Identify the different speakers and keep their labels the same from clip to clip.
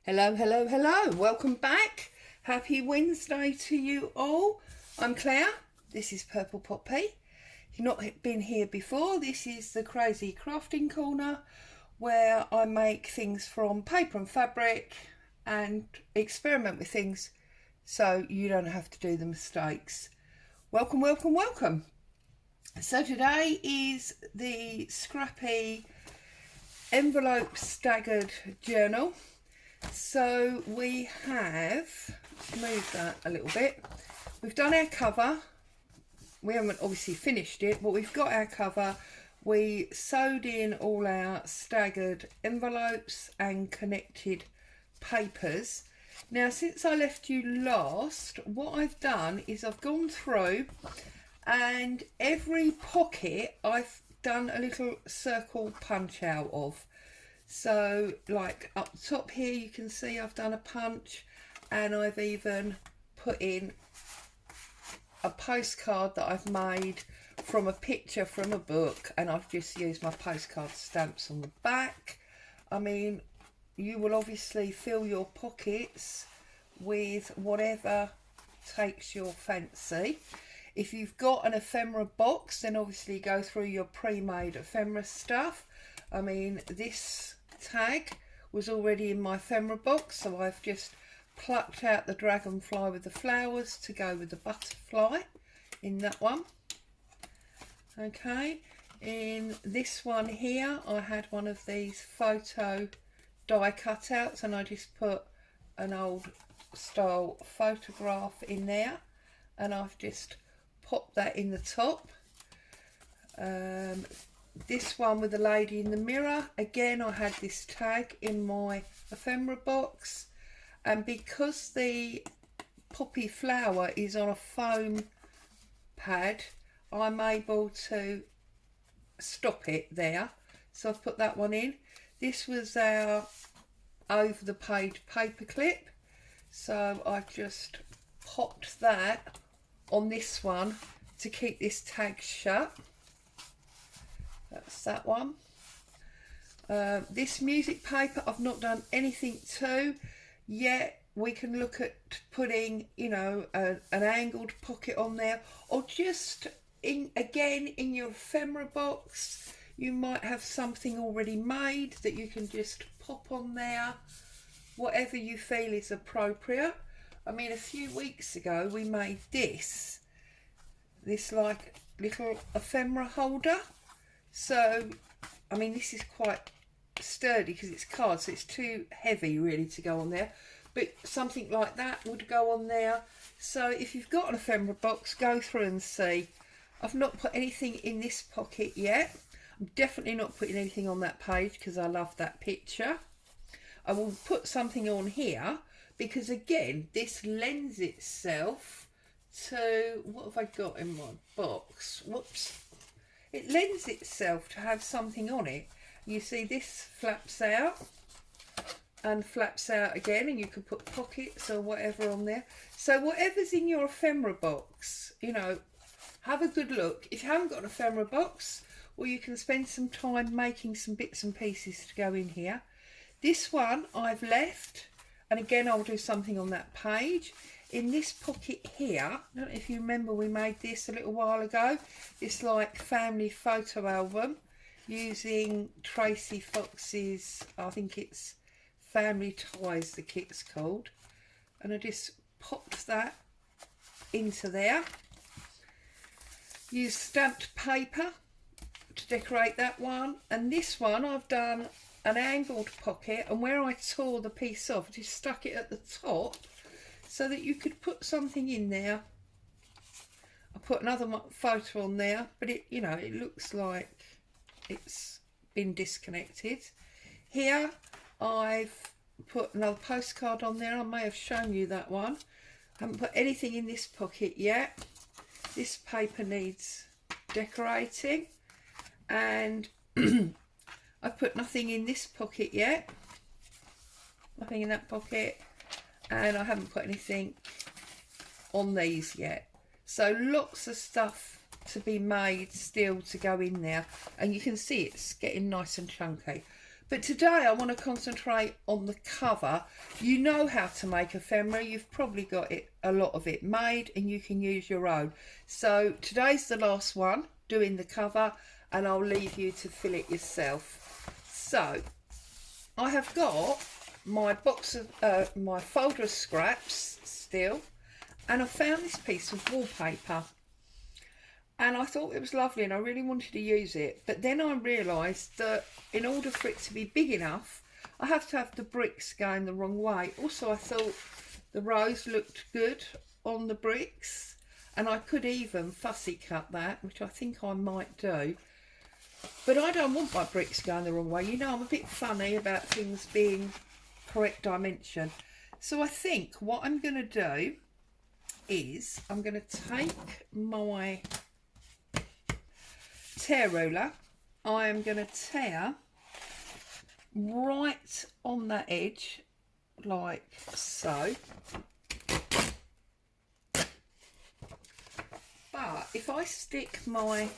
Speaker 1: Hello, hello, hello. Welcome back. Happy Wednesday to you all. I'm Claire. This is Purple Poppy. If you've not been here before, this is the Crazy Crafting Corner where I make things from paper and fabric and experiment with things so you don't have to do the mistakes. Welcome, welcome, welcome. So today is the scrappy envelope staggered journal. So we have moved that a little bit. We've done our cover. We haven't obviously finished it, but we've got our cover. We sewed in all our staggered envelopes and connected papers. Now, since I left you last, what I've done is I've gone through and every pocket I've done a little circle punch out of. So like up top here you can see I've done a punch, and I've even put in a postcard that I've made from a picture from a book, and I've just used my postcard stamps on the back. I mean, you will obviously fill your pockets with whatever takes your fancy. If you've got an ephemera box, then obviously go through your pre-made ephemera stuff. I mean, this tag was already in my ephemera box, so I've just plucked out the dragonfly with the flowers to go with the butterfly in that one. Okay, in this one here I had one of these photo die cutouts, and I just put an old style photograph in there, and I've just popped that in the top. This one with the lady in the mirror, again I had this tag in my ephemera box, and because the poppy flower is on a foam pad, I'm able to stop it there, so I've put that one in. This was our over the page paper clip, so I've just popped that on this one to keep this tag shut. That's that one. This music paper I've not done anything to yet. We can look at putting, you know, an angled pocket on there, or just in your ephemera box you might have something already made that you can just pop on there, whatever you feel is appropriate. I mean, a few weeks ago we made this like little ephemera holder. So, I mean, this is quite sturdy because it's card, so it's too heavy really to go on there. But something like that would go on there. So if you've got an ephemera box, go through and see. I've not put anything in this pocket yet. I'm definitely not putting anything on that page because I love that picture. I will put something on here because, again, this lends itself to, what have I got in my box? Whoops. It lends itself to have something on it. You see this flaps out and flaps out again, and you can put pockets or whatever on there. So whatever's in your ephemera box, you know, have a good look. If you haven't got an ephemera box, well, you can spend some time making some bits and pieces to go in here. This one I've left, and again I'll do something on that page. In this pocket here, I don't know if you remember, we made this a little while ago. It's like family photo album using Tracy Fox's, I think it's Family Ties the kit's called. And I just popped that into there. Use stamped paper to decorate that one. And this one I've done an angled pocket, and where I tore the piece off, I just stuck it at the top so that you could put something in there. I put another photo on there, but it, you know, it looks like it's been disconnected. Here I've put another postcard on there. I may have shown you that one. I haven't put anything in this pocket yet. This paper needs decorating, and I've put nothing in this pocket yet. Nothing in that pocket. And I haven't put anything on these yet. So lots of stuff to be made still to go in there, and you can see it's getting nice and chunky. But today I want to concentrate on the cover. You know how to make ephemera. You've probably got a lot of it made, and you can use your own. So today's the last one, doing the cover, and I'll leave you to fill it yourself. So I have got my box of my folder of scraps still, and I found this piece of wallpaper. And I thought it was lovely and I really wanted to use it. But then I realised that in order for it to be big enough, I have to have the bricks going the wrong way. Also, I thought the rose looked good on the bricks. And I could even fussy cut that, which I think I might do. But I don't want my bricks going the wrong way. You know, I'm a bit funny about things being correct dimension. So I think what I'm going to do is I'm going to take my tear ruler. I am going to tear right on that edge like so. But if I stick my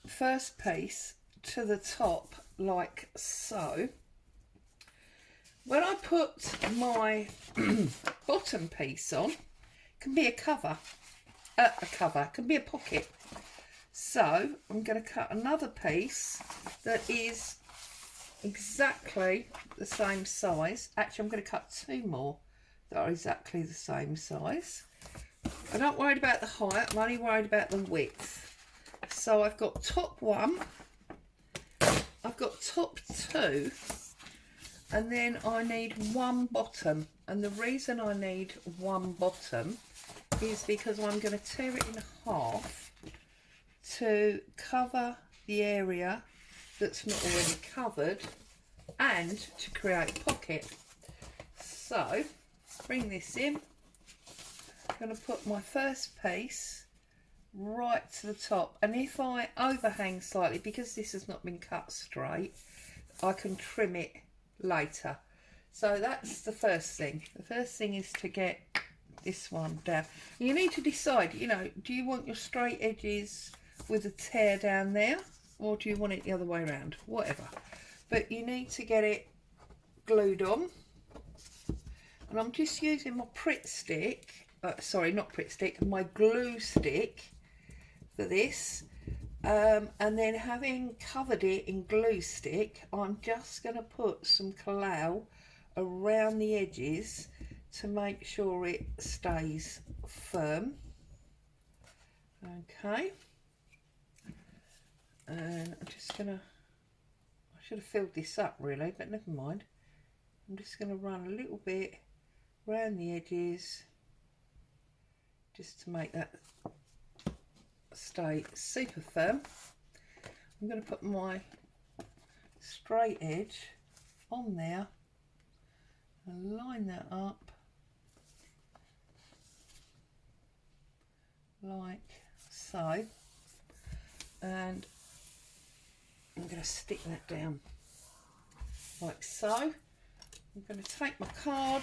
Speaker 1: first piece to the top like so, when I put my bottom piece on, it can be a cover. Can be a pocket. So I'm going to cut another piece that is exactly the same size. Actually, I'm going to cut two more that are exactly the same size. I'm not worried about the height, I'm only worried about the width. So I've got top one, I've got top two, and then I need one bottom. And the reason I need one bottom is because I'm going to tear it in half to cover the area that's not already covered and to create a pocket. So bring this in. I'm going to put my first piece right to the top, and if I overhang slightly, because this has not been cut straight, I can trim it later. So that's the first thing. The first thing is to get this one down. You need to decide, you know, do you want your straight edges with a tear down there, or do you want it the other way around? Whatever. But you need to get it glued on. And I'm just using my Pritt stick, sorry, not Pritt stick, my glue stick for this. And then having covered it in glue stick, I'm just going to put some Collal around the edges to make sure it stays firm. Okay. And I'm just going to, I should have filled this up really, but never mind. I'm just going to run a little bit around the edges just to make that stay super firm. I'm going to put my straight edge on there and line that up like so, and I'm going to stick that down like so. I'm going to take my card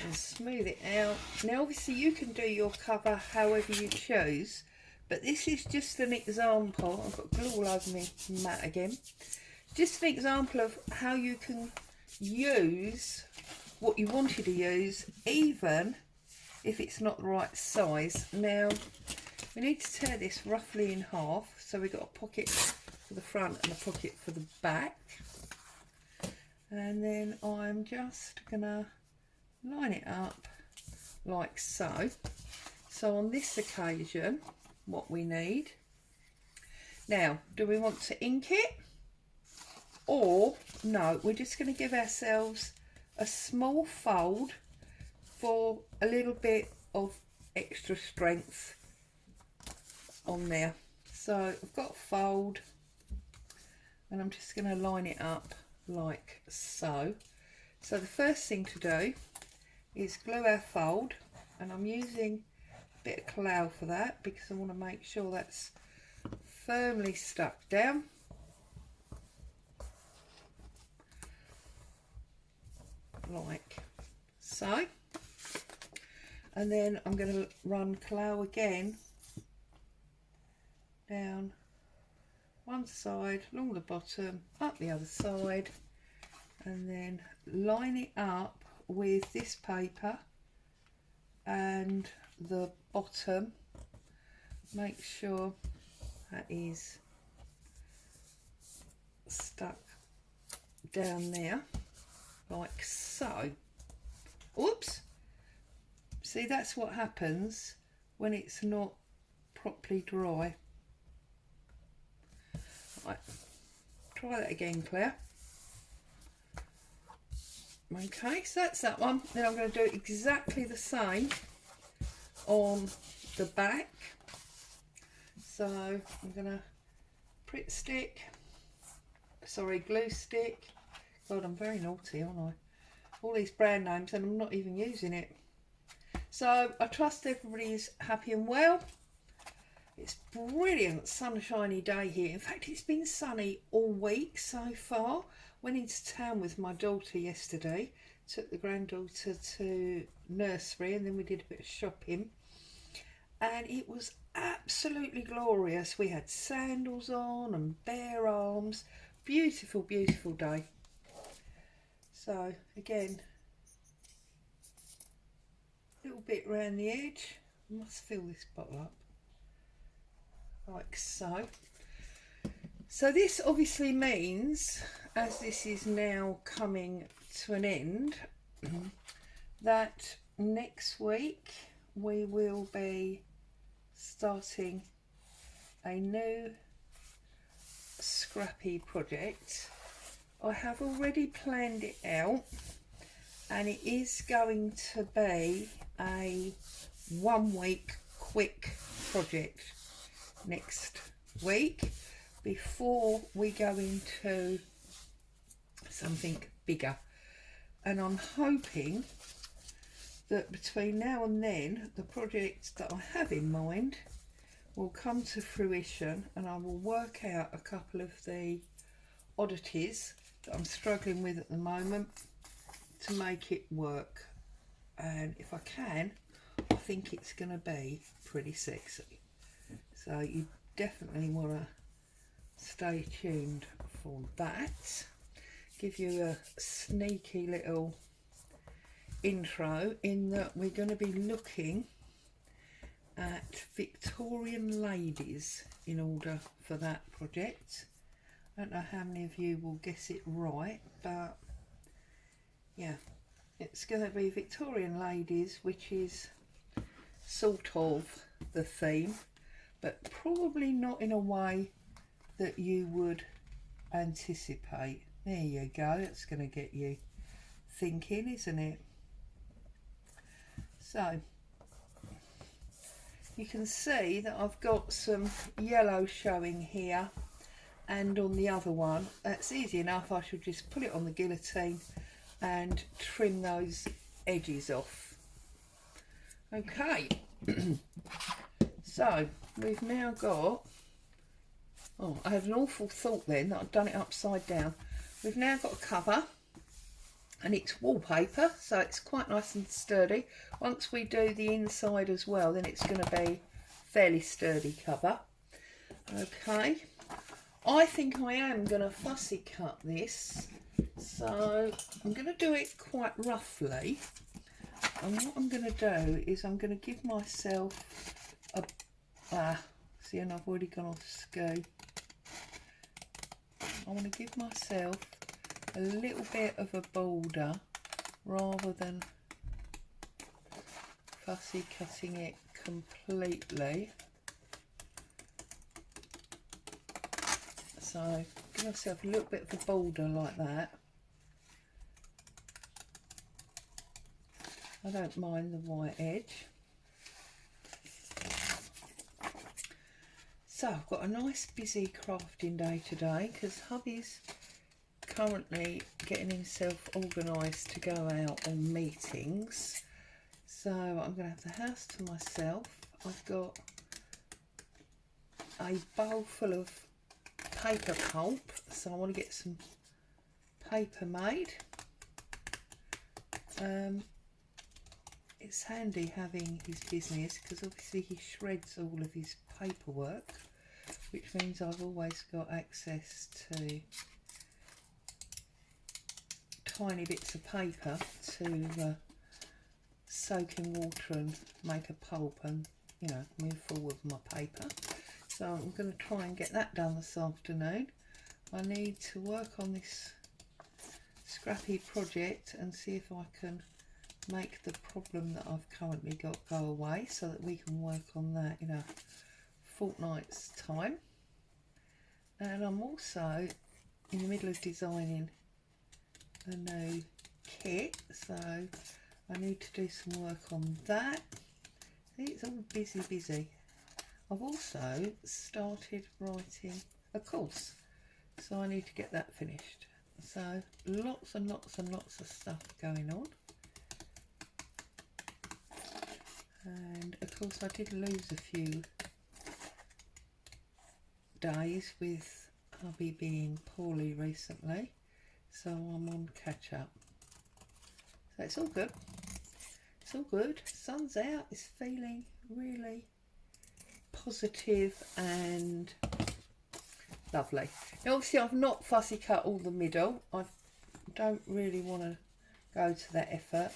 Speaker 1: and smooth it out. Now obviously you can do your cover however you choose, but this is just an example. I've got glue all over my mat again. Just an example of how you can use what you wanted to use, even if it's not the right size. Now we need to tear this roughly in half, so we've got a pocket for the front and a pocket for the back. And then I'm just gonna line it up like so. So on this occasion, what we need now, do we want to ink it, or no, we're just going to give ourselves a small fold for a little bit of extra strength on there. So I've got a fold and I'm just going to line it up like so. So the first thing to do is glue our fold, and I'm using a bit of Collal for that because I want to make sure that's firmly stuck down. Like so. And then I'm going to run Collal again down one side, along the bottom, up the other side, and then line it up with this paper and the bottom. Make sure that is stuck down there like so. Oops, see, that's what happens when it's not properly dry. Right, try that again, Claire. Okay, so that's that one. Then I'm going to do exactly the same on the back. So I'm going to Pritt stick, sorry, glue stick. God, I'm very naughty, aren't I? All these brand names and I'm not even using it. So I trust everybody is happy and well. It's brilliant sunshiny day here. In fact, it's been sunny all week so far. Went into town with my daughter yesterday, took the granddaughter to nursery, and then we did a bit of shopping, and it was absolutely glorious. We had sandals on and bare arms. Beautiful, beautiful day. So again, a little bit round the edge. I must fill this bottle up like so. So this obviously means, as this is now coming to an end, that next week we will be starting a new scrappy project. I have already planned it out, and it is going to be a 1 week quick project next week before we go into something bigger. And I'm hoping that between now and then the project that I have in mind will come to fruition, and I will work out a couple of the oddities that I'm struggling with at the moment to make it work. And if I can, I think it's going to be pretty sexy. So you definitely want to stay tuned for that. Give you a sneaky little intro in that we're going to be looking at Victorian ladies in order for that project. I don't know how many of you will guess it right, but yeah, it's going to be Victorian ladies, which is sort of the theme, but probably not in a way that you would anticipate. There you go, that's going to get you thinking, isn't it? So you can see that I've got some yellow showing here and on the other one. That's easy enough. I should just put it on the guillotine and trim those edges off. Okay. So we've now got, oh, I had an awful thought then that I'd done it upside down. We've now got a cover, and it's wallpaper, so it's quite nice and sturdy. Once we do the inside as well, then it's going to be fairly sturdy cover. Okay, I think I am going to fussy cut this, so I'm going to do it quite roughly. And what I'm going to do is I'm going to give myself a see, and I've already gone off skew. I want to give myself a little bit of a border rather than fussy cutting it completely. So give myself a little bit of a border like that. I don't mind the white edge. So I've got a nice busy crafting day today because hubby's currently getting himself organised to go out on meetings. So I'm going to have the house to myself. I've got a bowl full of paper pulp, so I want to get some paper made. It's handy having his business because obviously he shreds all of his paperwork which means I've always got access to tiny bits of paper to soak in water and make a pulp and, you know, move forward with my paper. So I'm going to try and get that done this afternoon. I need to work on this scrappy project and see if I can make the problem that I've currently got go away, so that we can work on that in a fortnight's time. And I'm also in the middle of designing a new kit, so I need to do some work on that. It's all busy. I've also started writing a course, so I need to get that finished. So lots and lots of stuff going on. And of course I did lose a few days with hubby being poorly recently, so I'm on catch up. So it's all good. It's all good. Sun's out. It's feeling really positive and lovely. Now obviously I've not fussy cut all the middle. I don't really want to go to that effort.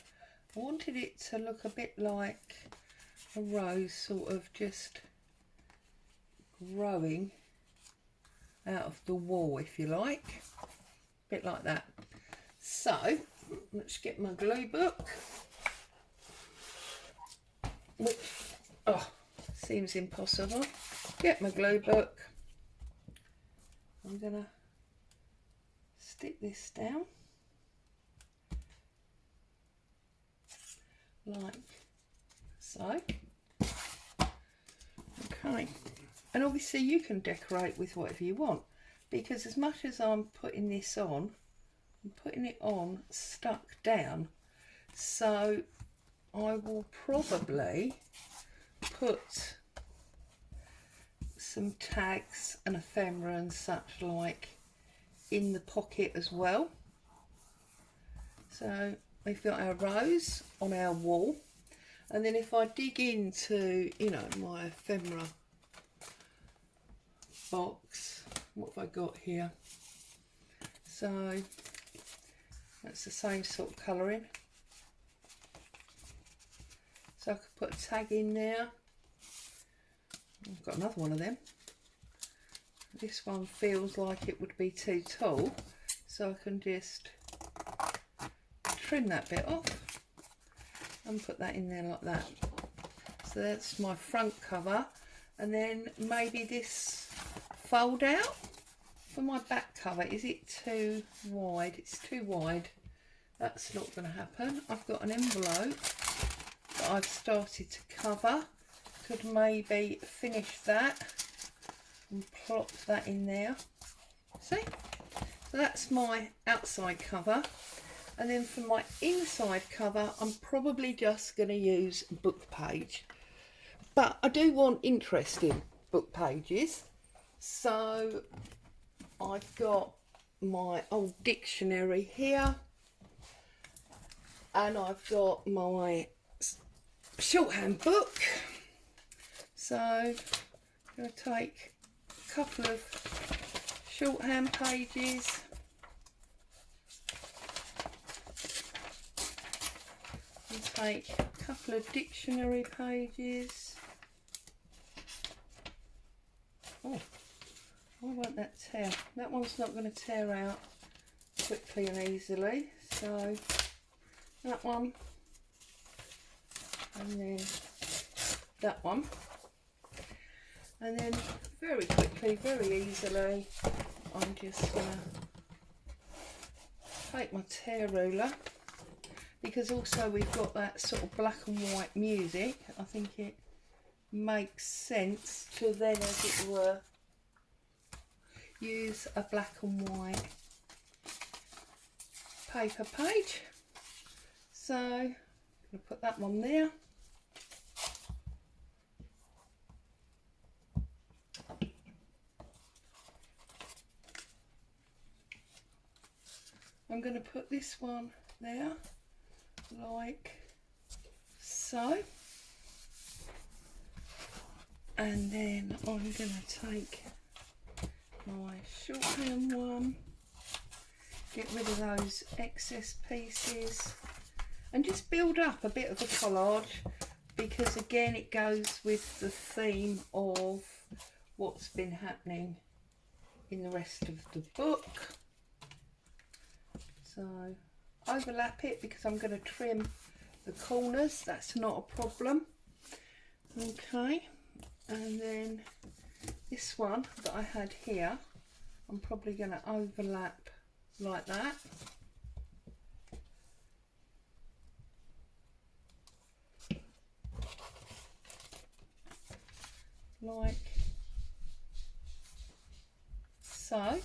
Speaker 1: I wanted it to look a bit like a rose, sort of just growing out of the wall, if you like. A bit like that. So let's get my glue book, which seems impossible. Get my glue book. I'm gonna stick this down like so. Okay, and obviously you can decorate with whatever you want, because as much as I'm putting this on, I'm putting it on stuck down, so I will probably put some tags and ephemera and such like in the pocket as well. So we've got our rose on our wall, and then if I dig into, you know, my ephemera box, what have I got here? So that's the same sort of colouring, so I could put a tag in there. I've got another one of them. This one feels like it would be too tall, so I can just trim that bit off and put that in there like that. So that's my front cover, and then maybe this fold out for my back cover. Is it too wide? It's too wide. That's not going to happen. I've got an envelope that I've started to cover. Could maybe finish that and plop that in there. See? So that's my outside cover. And then for my inside cover, I'm probably just going to use book page. But I do want interesting book pages. So I've got my old dictionary here. And I've got my shorthand book. So I'm going to take a couple of shorthand pages, and take a couple of dictionary pages. Oh, why won't that tear? That one's not going to tear out quickly and easily. So that one, and then that one. And then very quickly, very easily, I'm just going to take my tear ruler, because also we've got that sort of black and white music. I think it makes sense to then, as it were, use a black and white paper page. So I'm going to put that one there. I'm going to put this one there, like so. And then I'm going to take my shorthand one, get rid of those excess pieces and just build up a bit of a collage, because again it goes with the theme of what's been happening in the rest of the book. So overlap it because I'm going to trim the corners, that's not a problem. Okay, and then this one that I had here, I'm probably going to overlap like that. Like so.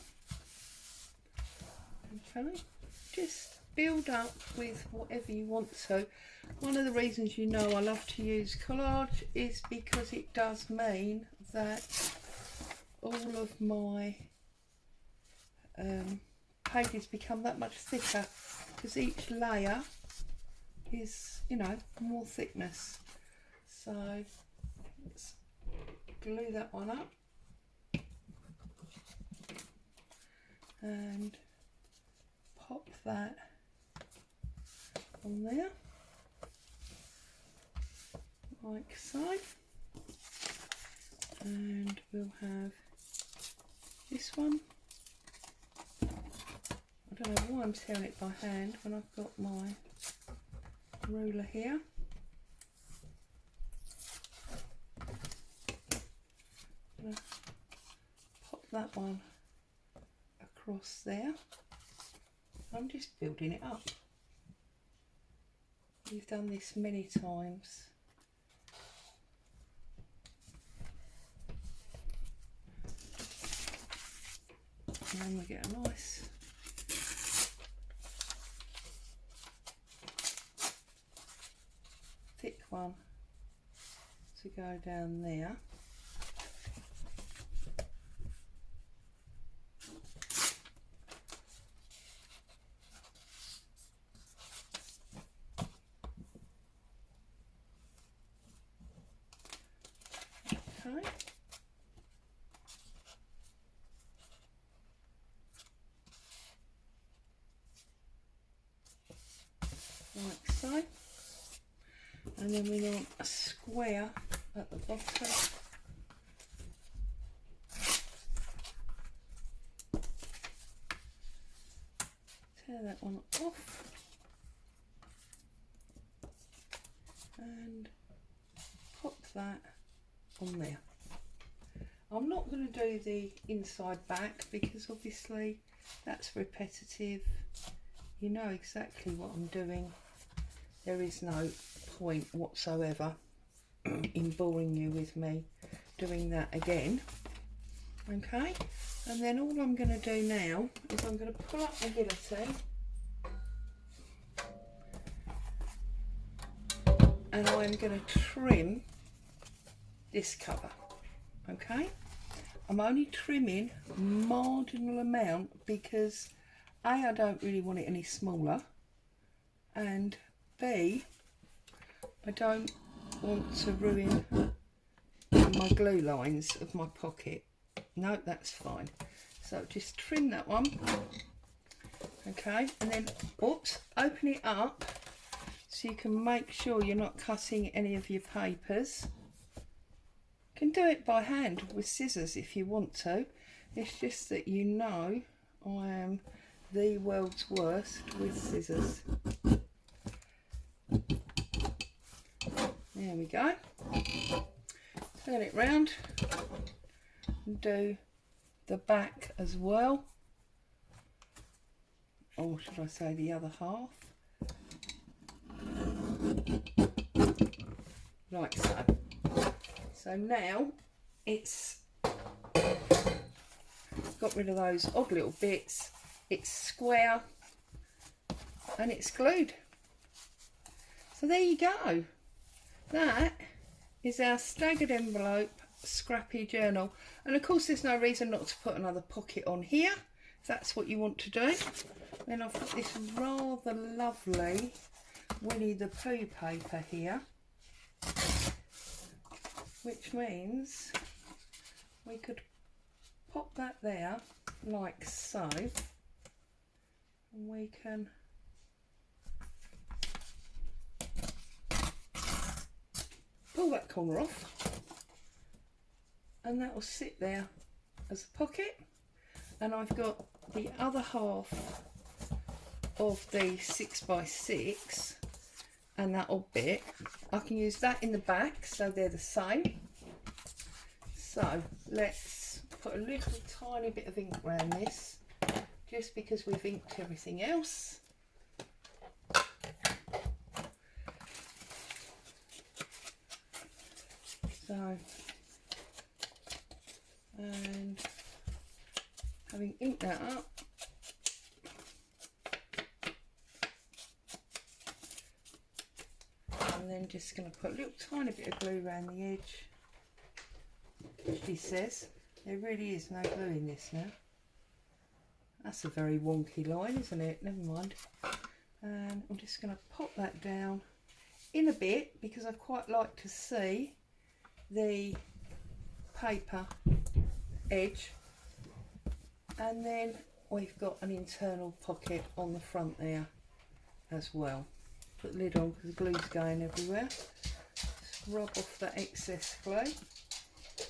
Speaker 1: Okay, just build up with whatever you want to. One of the reasons, you know, I love to use collage is because it does mean that all of my pages become that much thicker, because each layer is, you know, more thickness. So let's glue that one up and pop that on there like so, and we'll have this one. I don't know why I'm tearing it by hand when I've got my ruler here. Pop that one across there. I'm just building it up. We've done this many times. And then we get a nice thick one to go down there. Okay. Like so, and then we want a square at the bottom. Tear that one off and pop that on there. I'm not going to do the inside back because obviously that's repetitive. You know exactly what I'm doing. There is no point whatsoever in boring you with me doing that again. Okay, and then all I'm going to do now is I'm going to pull up the guillotine and I'm going to trim this cover. Okay, I'm only trimming a marginal amount because A, I don't really want it any smaller, and B, I don't want to ruin my glue lines of my pocket. No, that's fine. So just trim that one. Okay, and then, oops, open it up so you can make sure you're not cutting any of your papers. You can do it by hand with scissors if you want to. It's just that, you know, I am the world's worst with scissors. There we go. Turn it round and do the back as well. Or should I say the other half? Like so. So now it's got rid of those odd little bits. It's square and it's glued. So there you go. That is our staggered envelope scrappy journal. And of course there's no reason not to put another pocket on here if that's what you want to do. Then I've got this rather lovely Winnie the Pooh paper here, which means we could pop that there like so, and we can pull that corner off, and that will sit there as a pocket. And I've got the other half of the 6x6, and that'll bit. I can use that in the back, so they're the same. So let's put a little tiny bit of ink around this, just because we've inked everything else. So, and having inked that up, and then just going to put a little tiny bit of glue around the edge. She says there really is no glue in this now. That's a very wonky line, isn't it? Never mind. And I'm just going to pop that down in a bit, because I quite like to see the paper edge. And then we've got an internal pocket on the front there as well. Put the lid on because the glue's going everywhere. Just rub off that excess glue.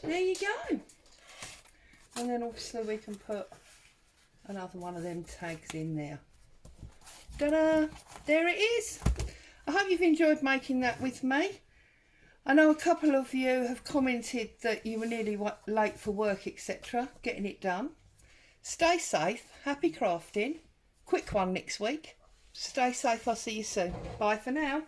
Speaker 1: There you go. And then obviously we can put another one of them tags in there. Ta-da! There it is. I hope you've enjoyed making that with me. I know a couple of you have commented that you were nearly late for work, etc. Getting it done. Stay safe, happy crafting. Quick one next week. Stay safe, I'll see you soon. Bye for now.